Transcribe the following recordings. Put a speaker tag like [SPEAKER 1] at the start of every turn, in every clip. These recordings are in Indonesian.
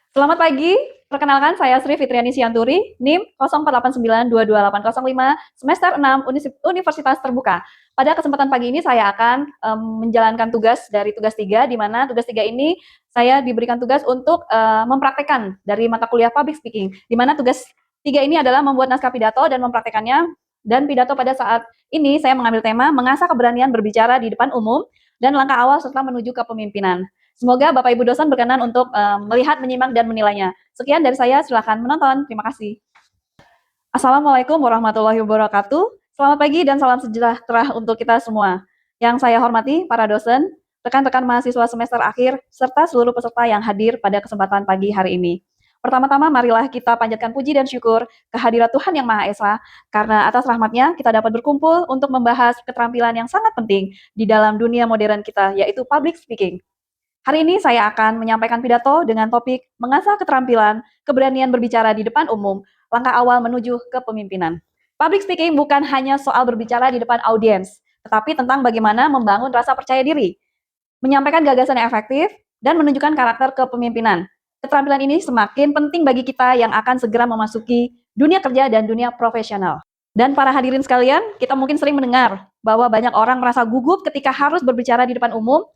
[SPEAKER 1] Selamat pagi, perkenalkan saya Sri Fitriani Sianturi, NIM 0489228805, semester 6 Universitas Terbuka. Pada kesempatan pagi ini saya akan menjalankan tugas dari tugas 3, di mana tugas 3 ini saya diberikan tugas untuk mempraktekkan dari mata kuliah Public Speaking, di mana tugas 3 ini adalah membuat naskah pidato dan mempraktekannya, dan pidato pada saat ini saya mengambil tema mengasah keberanian berbicara di depan umum dan langkah awal serta menuju kepemimpinan. Semoga Bapak Ibu dosen berkenan untuk melihat, menyimak, dan menilainya. Sekian dari saya, silakan menonton. Terima kasih. Assalamualaikum warahmatullahi wabarakatuh. Selamat pagi dan salam sejahtera untuk kita semua. Yang saya hormati para dosen, rekan-rekan mahasiswa semester akhir, serta seluruh peserta yang hadir pada kesempatan pagi hari ini. Pertama-tama marilah kita panjatkan puji dan syukur kehadirat Tuhan Yang Maha Esa, karena atas rahmat-Nya kita dapat berkumpul untuk membahas keterampilan yang sangat penting di dalam dunia modern kita, yaitu public speaking. Hari ini saya akan menyampaikan pidato dengan topik mengasah keterampilan, keberanian berbicara di depan umum, langkah awal menuju kepemimpinan. Public speaking bukan hanya soal berbicara di depan audiens, tetapi tentang bagaimana membangun rasa percaya diri, menyampaikan gagasan yang efektif, dan menunjukkan karakter kepemimpinan. Keterampilan ini semakin penting bagi kita yang akan segera memasuki dunia kerja dan dunia profesional. Dan para hadirin sekalian, kita mungkin sering mendengar bahwa banyak orang merasa gugup ketika harus berbicara di depan umum.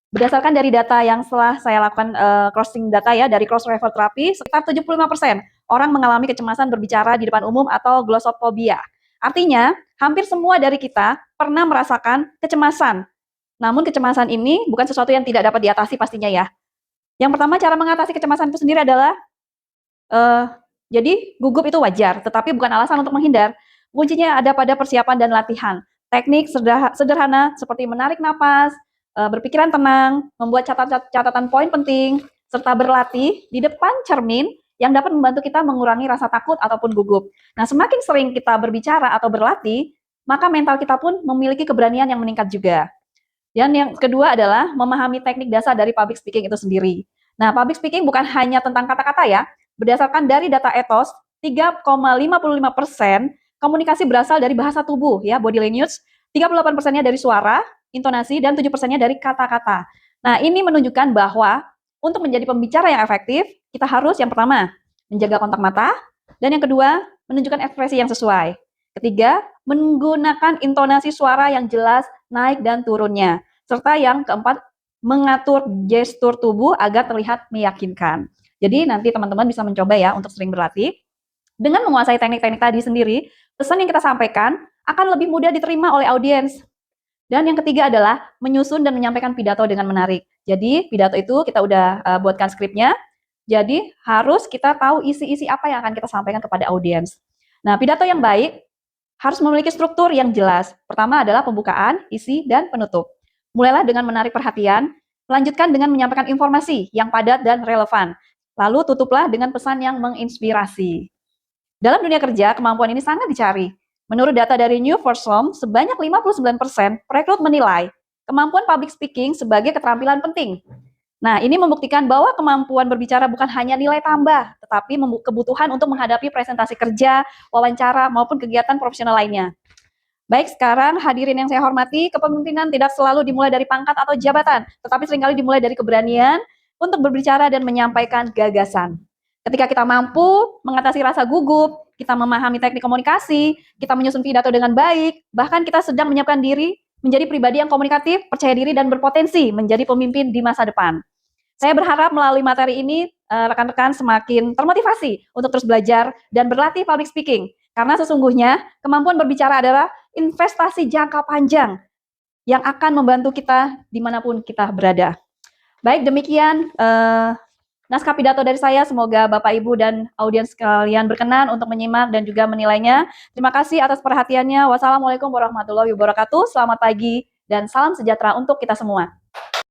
[SPEAKER 1] Berdasarkan dari data yang setelah saya lakukan crossing data ya, dari cross refer terapi, sekitar 75% orang mengalami kecemasan berbicara di depan umum atau glossophobia. Artinya, hampir semua dari kita pernah merasakan kecemasan. Namun kecemasan ini bukan sesuatu yang tidak dapat diatasi pastinya ya. Yang pertama, cara mengatasi kecemasan itu sendiri adalah jadi gugup itu wajar, tetapi bukan alasan untuk menghindar. Kuncinya ada pada persiapan dan latihan. Teknik sederhana seperti menarik napas, berpikiran tenang, membuat catatan poin penting, serta berlatih di depan cermin yang dapat membantu kita mengurangi rasa takut ataupun gugup. Nah, semakin sering kita berbicara atau berlatih, maka mental kita pun memiliki keberanian yang meningkat juga. Dan yang kedua adalah memahami teknik dasar dari public speaking itu sendiri. Nah, public speaking bukan hanya tentang kata-kata ya. Berdasarkan dari data Ethos, 3,55% komunikasi berasal dari bahasa tubuh ya, body language, 38%-nya dari suara, intonasi, dan 7%-nya dari kata-kata. Nah, ini menunjukkan bahwa untuk menjadi pembicara yang efektif, kita harus yang pertama, menjaga kontak mata, dan yang kedua, menunjukkan ekspresi yang sesuai. Ketiga, menggunakan intonasi suara yang jelas, naik dan turunnya. Serta yang keempat, mengatur gestur tubuh agar terlihat meyakinkan. Jadi nanti teman-teman bisa mencoba ya untuk sering berlatih. Dengan menguasai teknik-teknik tadi sendiri, pesan yang kita sampaikan akan lebih mudah diterima oleh audiens. Dan yang ketiga adalah menyusun dan menyampaikan pidato dengan menarik. Jadi pidato itu kita udah buatkan skripnya, jadi harus kita tahu isi-isi apa yang akan kita sampaikan kepada audiens. Nah, pidato yang baik harus memiliki struktur yang jelas. Pertama adalah pembukaan, isi, dan penutup. Mulailah dengan menarik perhatian, lanjutkan dengan menyampaikan informasi yang padat dan relevan. Lalu tutuplah dengan pesan yang menginspirasi. Dalam dunia kerja, kemampuan ini sangat dicari. Menurut data dari New Forsom, sebanyak 59% perekrut menilai kemampuan public speaking sebagai keterampilan penting. Nah, ini membuktikan bahwa kemampuan berbicara bukan hanya nilai tambah, tetapi kebutuhan untuk menghadapi presentasi kerja, wawancara, maupun kegiatan profesional lainnya. Baik, sekarang hadirin yang saya hormati, kepemimpinan tidak selalu dimulai dari pangkat atau jabatan, tetapi seringkali dimulai dari keberanian untuk berbicara dan menyampaikan gagasan. Ketika kita mampu mengatasi rasa gugup, kita memahami teknik komunikasi, kita menyusun pidato dengan baik, bahkan kita sedang menyiapkan diri menjadi pribadi yang komunikatif, percaya diri, dan berpotensi menjadi pemimpin di masa depan. Saya berharap melalui materi ini, rekan-rekan semakin termotivasi untuk terus belajar dan berlatih public speaking. Karena sesungguhnya kemampuan berbicara adalah investasi jangka panjang yang akan membantu kita dimanapun kita berada. Baik, demikian naskah pidato dari saya. Semoga Bapak, Ibu, dan audiens sekalian berkenan untuk menyimak dan juga menilainya. Terima kasih atas perhatiannya. Wassalamualaikum warahmatullahi wabarakatuh. Selamat pagi dan salam sejahtera untuk kita semua.